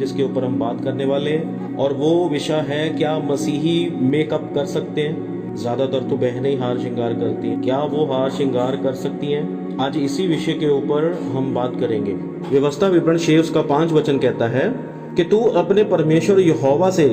जिसके ऊपर हम बात करने वाले हैं, और वो विषय है क्या मसीही मेकअप कर सकते हैं। ज्यादातर तो बहनें ही हार श्रृंगार करती हैं, क्या वो हार श्रृंगार कर सकती हैं? आज इसी विषय के ऊपर हम बात करेंगे। व्यवस्था विवरण 6 उसका 5 वचन कहता है कि तू अपने परमेश्वर यहोवा से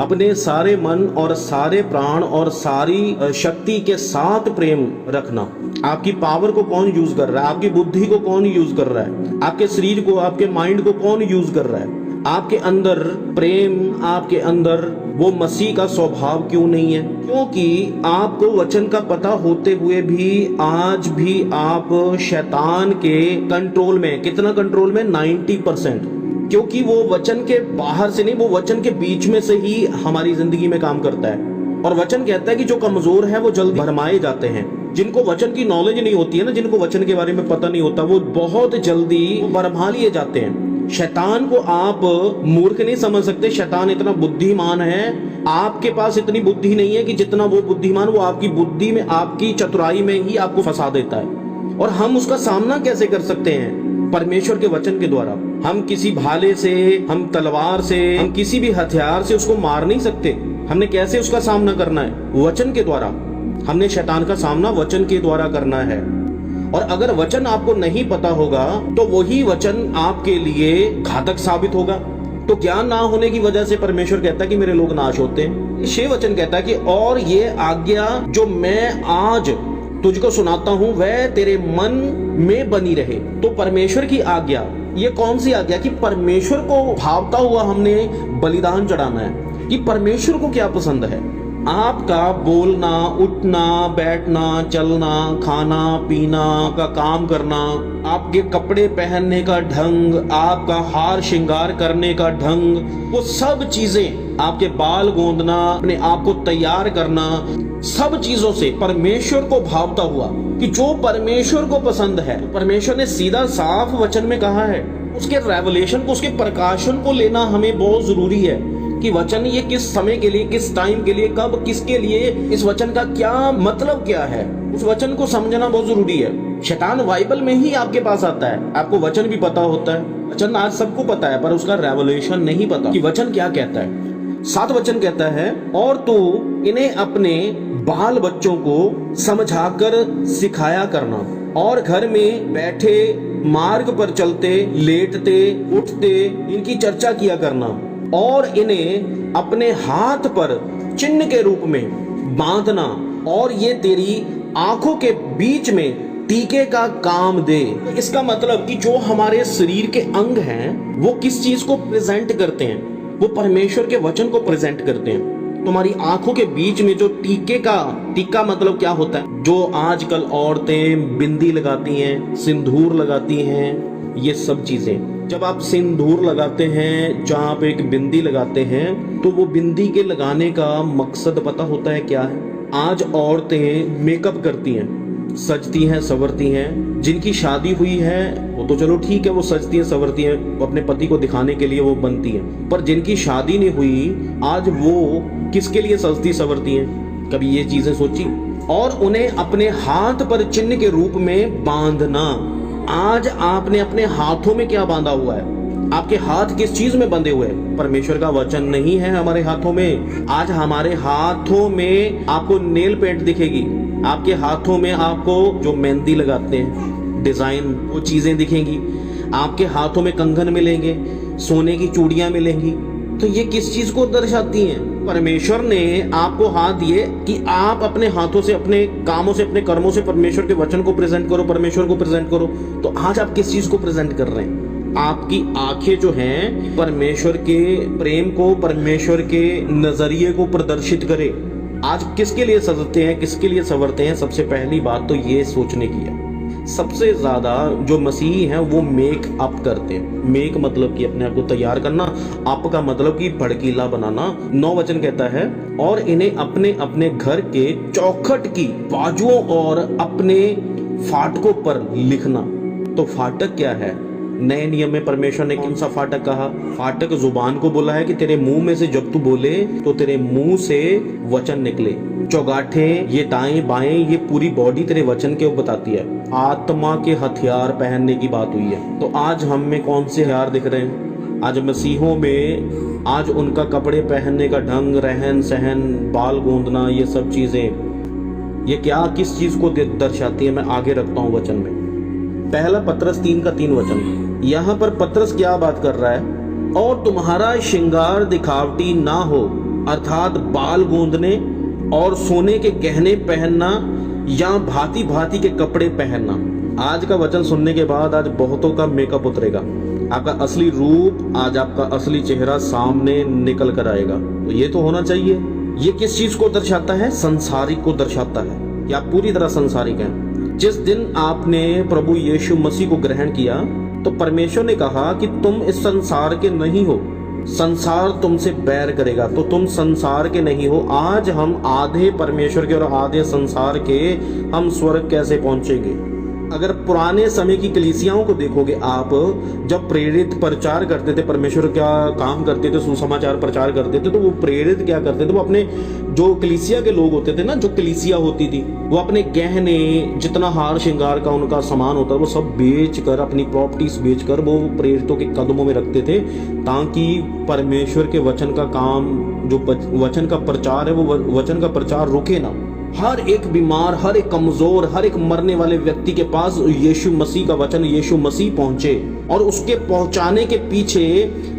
अपने सारे मन और सारे प्राण और सारी शक्ति के साथ प्रेम रखना। आपकी पावर को कौन यूज कर रहा है? आपकी बुद्धि को कौन यूज कर रहा है? आपके शरीर को, आपके माइंड को कौन यूज कर रहा है? आपके अंदर प्रेम, आपके अंदर वो मसीह का स्वभाव क्यों नहीं है? क्योंकि आपको वचन का पता होते हुए भी आज भी आप शैतान के कंट्रोल में, कितना कंट्रोल में? 90%। क्योंकि वो वचन के बाहर से नहीं, वो वचन के बीच में से ही हमारी जिंदगी में काम करता है। और वचन कहता है कि जो कमजोर है वो जल्दी भरमाए जाते हैं। जिनको वचन की नॉलेज नहीं होती है ना, जिनको वचन के बारे में पता नहीं होता, वो बहुत जल्दी भरमा लिए जाते हैं। शैतान को आप मूर्ख नहीं समझ सकते, शैतान इतना बुद्धिमान है। आपके पास इतनी बुद्धि नहीं है कि जितना वो बुद्धिमान, वो आपकी बुद्धि में, आपकी चतुराई में ही आपको फंसा देता है। और हम उसका सामना कैसे कर सकते हैं? परमेश्वर के वचन के द्वारा। हम किसी भाले से, हम तलवार से, हम किसी भी हथियार से उसको मार नहीं सकते। हमने कैसे उसका सामना करना है? वचन के द्वारा। हमने शैतान का सामना वचन के द्वारा करना है। और अगर वचन आपको नहीं पता होगा तो वही वचन आपके लिए घातक साबित होगा। तो ज्ञान ना होने की वजह से परमेश्वर कहता है कि मेरे लोग नाश होते हैं। ये वचन कहता है कि और ये आज्ञा जो मैं आज तुझको सुनाता हूं वह तेरे मन में बनी रहे। तो परमेश्वर की आज्ञा, ये कौन सी आज्ञा? कि परमेश्वर को भावता हुआ हमने बलिदान चढ़ाना है। कि परमेश्वर को क्या पसंद है? आपका बोलना, उठना, बैठना, चलना, खाना पीना का काम करना, आपके कपड़े पहनने का ढंग, आपका हार श्रृंगार करने का ढंग, वो सब चीजें, आपके बाल गोंदना, अपने आप को तैयार करना, सब चीजों से परमेश्वर को भावता हुआ, कि जो परमेश्वर को पसंद है। परमेश्वर ने सीधा साफ वचन में कहा है। उसके रेवलेशन को, उसके प्रकाशन को लेना हमें बहुत जरूरी है कि वचन ये किस समय के लिए, किस टाइम के लिए, कब, किसके लिए, इस वचन का क्या मतलब क्या है, उस वचन को समझना बहुत जरूरी है। शैतान बाइबल में ही आपके पास आता है। आपको वचन भी पता होता है, वचन आज सबको पता है, पर उसका रेवलेशन नहीं पता कि वचन क्या कहता है। 7 वचन कहता है, और तू इन्हें अपने बाल बच्चों को समझाकर सिखाया करना, और घर में बैठे, मार्ग पर चलते, लेटते, उठते इनकी चर्चा किया करना, और इन्हें अपने हाथ पर चिन्ह के रूप में बांधना, और ये तेरी आंखों के बीच में टीके का काम दे। इसका मतलब कि जो हमारे शरीर के अंग हैं वो किस चीज को प्रेजेंट करते हैं? वो परमेश्वर के वचन को प्रेजेंट करते हैं। तुम्हारी आंखों के बीच में जो टीका मतलब क्या होता है? जो आजकल औरतें बिंदी लगाती हैं, सिंदूर लगाती हैं, ये सब चीजें। जब आप सिंदूर लगाते हैं, जहाँ आप एक बिंदी लगाते हैं, तो वो बिंदी के लगाने का मकसद पता होता है क्या है? आज औरतें मेकअप करती हैं, सजती हैं, संवरती हैं। जिनकी शादी हुई है वो तो चलो ठीक है, वो सजती हैं, संवरती हैं, वो अपने पति को दिखाने के लिए वो बनती हैं। पर जिनकी शादी नहीं हुई, आज वो किसके लिए सजती संवरती हैं? कभी ये चीजें सोची? और उन्हें अपने हाथ पर चिन्ह के रूप में बांधना। आज आपने अपने हाथों में क्या बांधा हुआ है? आपके हाथ किस चीज में बंधे हुए हैं? परमेश्वर का वचन नहीं है हमारे हाथों में। आज हमारे हाथों में आपको नेल पेंट दिखेगी, आपके हाथों में आपको जो मेहंदी लगाते हैं डिजाइन, वो चीजें दिखेंगी, आपके हाथों में कंगन मिलेंगे, सोने की चूड़ियां मिलेंगी। तो ये किस चीज को दर्शाती हैं? परमेश्वर ने आपको हाथ दिए कि आप अपने हाथों से, अपने कामों से, अपने कर्मों से परमेश्वर के वचन को प्रेजेंट करो, परमेश्वर को प्रेजेंट करो। तो आज आप किस चीज को प्रेजेंट कर रहे हैं? आपकी आंखें जो हैं परमेश्वर के प्रेम को, परमेश्वर के नजरिए को प्रदर्शित करे। आज किसके लिए सजते हैं, किसके लिए संवरते हैं? सबसे पहली बात तो ये सोचने की है। सबसे ज्यादा जो मसीही हैं वो मेक अप करते हैं। मेक मतलब कि अपने आप को तैयार करना, अप का मतलब कि भड़कीला बनाना। 9 वचन कहता है, और इन्हें अपने अपने घर के चौखट की बाजुओं और अपने फाटकों पर लिखना। तो फाटक क्या है? नए नियम में परमेश्वर ने कौन सा फाटक कहा? फाटक जुबान को बोला है कि तेरे मुंह में से जब तू बोले तो तेरे मुंह से वचन निकले। चौगाठे, ये दाएं बाएं, ये पूरी बॉडी तेरे वचन के बताती है। आत्मा के हथियार पहनने की बात हुई है। तो आज हम में कौन से हथियार दिख रहे हैं? आज मसीहों में आज उनका कपड़े पहनने का ढंग, रहन सहन, बाल गूंदना, ये सब चीजें ये क्या किस चीज को दर्शाती है, मैं आगे रखता हूँ वचन में। पहला पतरस 3:3 वचन, यहाँ पर पतरस क्या बात कर रहा है, और तुम्हारा श्रृंगार दिखावटी ना हो, अर्थात बाल गूंदने और सोने के गहने पहनना या भांति भांति के कपड़े पहनना। आज का वचन सुनने के बाद आज बहुतों का मेकअप उतरेगा, आपका असली रूप, आज आपका असली चेहरा सामने निकल कर आएगा। तो ये तो होना चाहिए। ये किस चीज को दर्शाता है? संसारिक को दर्शाता है कि आप पूरी तरह संसारिक हैं। जिस दिन आपने प्रभु यीशु मसीह को ग्रहण किया तो परमेश्वर ने कहा कि तुम इस संसार के नहीं हो, संसार तुमसे बैर करेगा, तो तुम संसार के नहीं हो। आज हम आधे परमेश्वर के और आधे संसार के, हम स्वर्ग कैसे पहुंचेंगे? अगर पुराने समय की कलीसियाओं को देखोगे आप, जब प्रेरित प्रचार करते थे, परमेश्वर क्या काम करते थे, सुसमाचार प्रचार करते थे, तो वो प्रेरित क्या करते थे, वो अपने जो कलीसिया के लोग होते थे ना, जो कलीसिया होती थी, वो अपने गहने, जितना हार श्रृंगार का उनका सामान होता है, वो सब बेच कर, अपनी प्रॉपर्टीज बेच कर वो प्रेरितों के कदमों में रखते थे, ताकि परमेश्वर के वचन का काम, जो वचन का प्रचार है, वो वचन का प्रचार रुके ना। हर एक बीमार, हर एक कमजोर, हर एक मरने वाले व्यक्ति के पास यीशु मसीह का वचन, यीशु मसीह पहुंचे। और उसके पहुंचाने के पीछे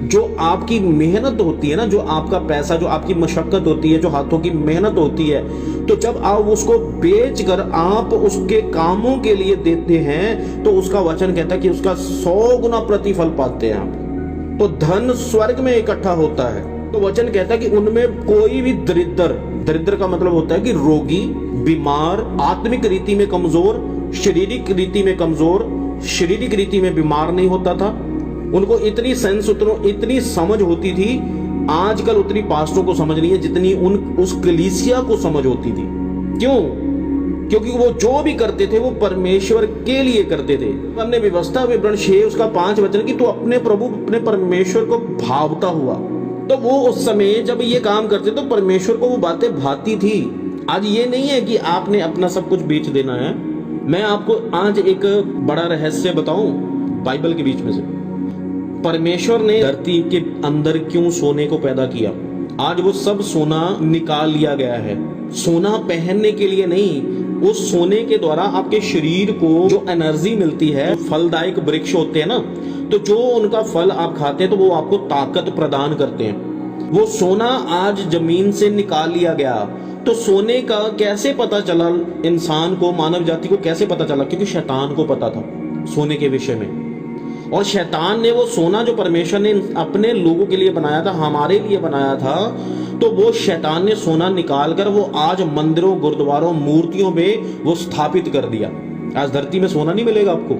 जो आपकी मेहनत होती है ना, जो आपका पैसा, जो आपकी मशक्कत होती है, जो हाथों की मेहनत होती है, तो जब आप उसको बेचकर आप उसके कामों के लिए देते हैं, तो उसका वचन कहता है कि उसका 100 गुना प्रतिफल पाते हैं आप। तो धन स्वर्ग में इकट्ठा होता है। तो वचन कहता है कि उनमें कोई भी दरिद्र का मतलब होता है कि रोगी, बीमार, आत्मिक रीति में कमजोर, शारीरिक रीति में कमजोर, शारीरिक रीति में बीमार नहीं होता था। उनको इतनी सेंस, इतनी समझ होती थी, आजकल उतनी पास्टरों को समझ नहीं है जितनी उस कलीसिया को समझ होती थी। क्यों? क्योंकि वो जो भी करते थे वो परमेश्वर के लिए करते थे। हमने व्यवस्था विवरण 6 उसका 5 वचन कि तू अपने प्रभु, अपने परमेश्वर को भावता हुआ। तो वो उस समय जब ये काम करते तो परमेश्वर को वो बातें भाती थी। आज ये नहीं है कि आपने अपना सब कुछ बेच देना है। मैं आपको आज एक बड़ा रहस्य बताऊं बाइबल के बीच में से। परमेश्वर ने धरती के अंदर क्यों सोने को पैदा किया? आज वो सब सोना निकाल लिया गया है। सोना पहनने के लिए नहीं, उस सोने के द्वारा आपके शरीर को जो एनर्जी मिलती है, फलदायक वृक्ष होते हैं ना, तो जो उनका फल आप खाते हैं तो वो आपको ताकत प्रदान करते हैं। वो सोना आज जमीन से निकाल लिया गया। तो सोने का कैसे पता चला इंसान को, मानव जाति को कैसे पता चला? क्योंकि शैतान को पता था सोने के विषय में। और शैतान ने वो सोना जो परमेश्वर ने अपने लोगों के लिए बनाया था, हमारे लिए बनाया था, तो वो शैतान ने सोना निकाल कर वो आज मंदिरों, गुरुद्वारों, मूर्तियों में वो स्थापित कर दिया। आज धरती में सोना नहीं मिलेगा आपको।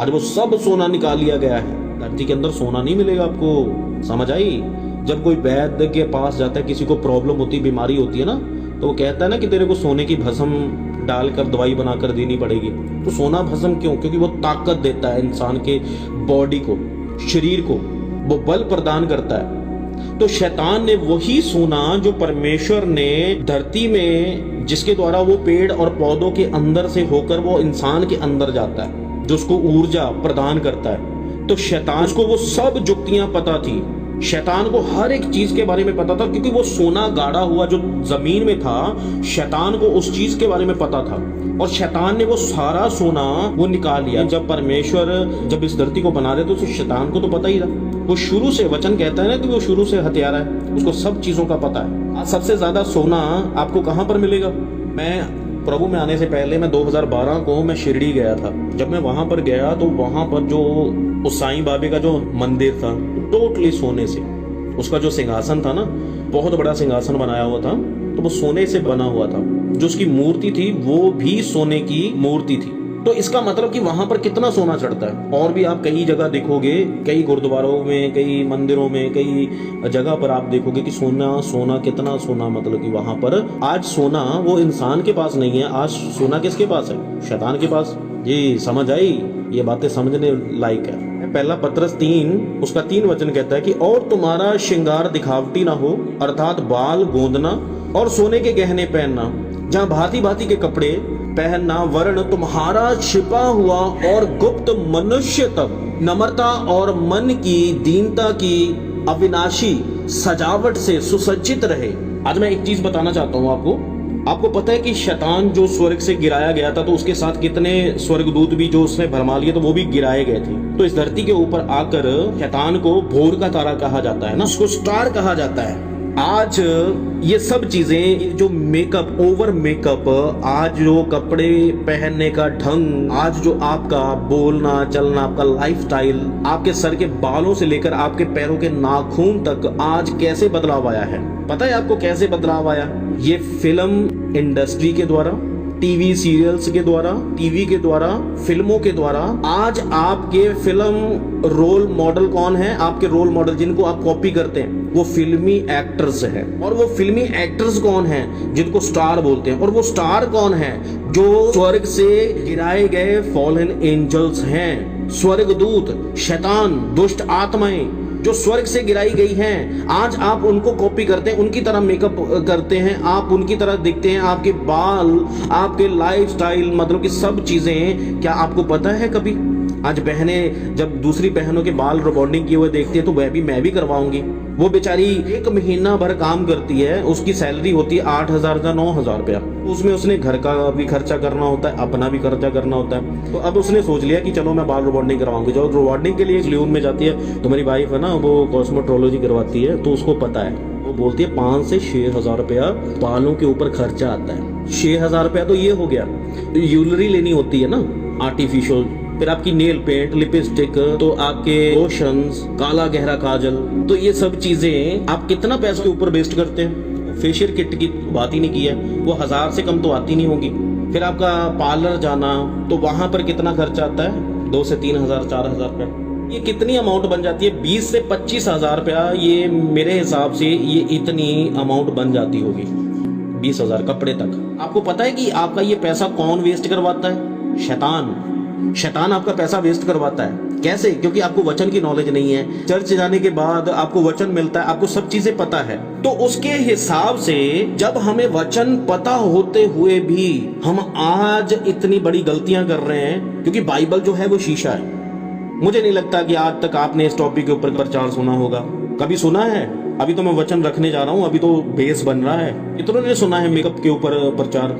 आज वो सब सोना निकाल लिया गया है। धरती के अंदर सोना नहीं मिलेगा आपको। समझ आई? जब कोई वैद्य के पास जाता है, किसी को प्रॉब्लम होती है, बीमारी होती है ना, तो वो कहता है ना कि तेरे को सोने की भस्म डालकर दवाई बनाकर देनी पड़ेगी। तो सोना भस्म क्यों? क्योंकि वो ताकत देता है इंसान के बॉडी को, शरीर को, वो बल प्रदान करता है। तो शैतान ने वही सोना जो परमेश्वर ने धरती में, जिसके द्वारा वो पेड़ और पौधों के अंदर से होकर वो इंसान के अंदर जाता है, जो उसको ऊर्जा प्रदान करता है, तो शैतान को वो सब जुक्तियां पता थी। शैतान को हर एक चीज के बारे में पता था, क्योंकि वो सोना गाड़ा हुआ जो जमीन में था, शैतान को उस चीज के बारे में पता था। और शैतान ने वो सारा सोना वो निकाल लिया। जब परमेश्वर जब इस धरती को बना रहे तो शैतान को तो पता ही था। वो शुरू से, वचन कहता है ना कि वो शुरू से हथियारा है, उसको सब चीजों का पता है। आज सबसे ज्यादा सोना आपको कहां पर मिलेगा? मैं प्रभु में आने से पहले मैं 2012 को मैं शिरडी गया था। जब मैं वहां पर गया तो वहां पर जो उस साईं बाबे का जो मंदिर था, टोटली सोने से, उसका जो सिंहासन था ना, बहुत बड़ा सिंहासन बनाया हुआ था, तो वो सोने से बना हुआ था। जो उसकी मूर्ति थी वो भी सोने की मूर्ति थी। तो इसका मतलब कि वहां पर कितना सोना चढ़ता है। और भी आप कई जगह देखोगे, कई गुरुद्वारों में, कई मंदिरों में, कई जगह पर आप देखोगे कि सोना कितना सोना, मतलब कि वहां पर आज सोना वो इंसान के पास नहीं है। आज सोना किसके पास है? शैतान के पास। ये समझ आई? ये बातें समझने लायक है। पहला पतरस 3 उसका 3 वचन कहता है कि और तुम्हारा श्रृंगार दिखावटी ना हो, अर्थात बाल गोंदना और सोने के गहने पहनना जहाँ भांति भांति के कपड़े पहनना वर्ण तुम्हारा छिपा हुआ और गुप्त मनुष्य तक नम्रता और मन की दीनता की अविनाशी सजावट से सुसज्जित रहे। आज मैं एक चीज बताना चाहता हूँ आपको पता है कि शैतान जो स्वर्ग से गिराया गया था तो उसके साथ कितने स्वर्गदूत भी जो उसने भरमा लिए तो वो भी गिराए गए थे। तो इस धरती के ऊपर आकर शैतान को भोर का तारा कहा जाता है ना, उसको स्टार कहा जाता है। आज ये सब चीजें जो मेकअप, ओवर मेकअप, आज जो कपड़े पहनने का ढंग, आज जो आपका बोलना चलना, आपका लाइफस्टाइल, आपके सर के बालों से लेकर आपके पैरों के नाखून तक आज कैसे बदलाव आया है। पता है आपको कैसे बदलाव आया? ये फिल्म इंडस्ट्री के द्वारा, टीवी सीरियल्स के द्वारा, टीवी के द्वारा, फिल्मों के द्वारा। आज आपके फिल्म रोल मॉडल कौन है? आपके रोल मॉडल जिनको आप कॉपी करते हैं वो फिल्मी एक्टर्स हैं। और वो फिल्मी एक्टर्स कौन हैं? जिनको स्टार बोलते हैं। और वो स्टार कौन है? जो स्वर्ग से गिराए गए फॉलन एंजल्स हैं, स्वर्गदूत, शैतान, दुष्ट आत्माएं जो स्वर्ग से गिराई गई हैं। आज आप उनको कॉपी करते हैं, उनकी तरह मेकअप करते हैं, आप उनकी तरह दिखते हैं, आपके बाल, आपके लाइफस्टाइल, मतलब कि सब चीजें। क्या आपको पता है कभी आज बहनें जब दूसरी बहनों के बाल रिबॉन्डिंग किए हुए देखती है तो वह भी मैं भी करवाऊंगी। वो बेचारी 1 महीना भर काम करती है, उसकी सैलरी होती है 8,000 या 9,000 रुपया। उसमें उसने घर का भी खर्चा करना होता है, अपना भी खर्चा करना होता है। तो अब उसने सोच लिया कि चलो मैं बाल रिबॉन्डिंग करवाऊंगी। जब रिबॉन्डिंग के लिए सैलून में जाती है तो मेरी वाइफ है ना, वो कॉस्मेटोलॉजी करवाती है, तो उसको पता है, वो बोलती है 5 से 6,000 रुपया बालों के ऊपर खर्चा आता है। 6,000 रुपया तो ये हो गया। ज्वेलरी लेनी होती है ना आर्टिफिशियल, फिर आपकी नेल पेंट, लिपस्टिक, तो आपके लोशंस, काला गहरा काजल, तो ये सब चीजें आप कितना पैसे के ऊपर वेस्ट करते हैं। फेशियल किट की बात ही नहीं की है, वो 1000 से कम तो आती नहीं होगी। फिर आपका पार्लर जाना, तो वहां पर कितना खर्चा आता है? 2 से 3,000, 4,000 रुपया। ये कितनी अमाउंट बन जाती है? 20 से 25,000 रुपया। ये मेरे हिसाब से ये इतनी अमाउंट बन जाती होगी, 20,000 कपड़े तक। आपको पता है कि आपका ये पैसा कौन वेस्ट करवाता है? शैतान। शैतान आपका पैसा वेस्ट करवाता है। कैसे? क्योंकि आपको वचन की नॉलेज नहीं है। चर्च जाने के बाद आपको वचन मिलता है, आपको सब चीजें पता है, तो उसके हिसाब से जब हमें वचन पता होते हुए भी हम आज इतनी बड़ी गलतियां कर रहे हैं, क्योंकि बाइबल जो है वो शीशा है। मुझे नहीं लगता कि आज तक आपने इस टॉपिक के ऊपर प्रचार सुना होगा। कभी सुना है? अभी तो मैं वचन रखने जा रहा हूँ, अभी तो बेस बन रहा है। इतनों ने सुना है मेकअप के ऊपर प्रचार।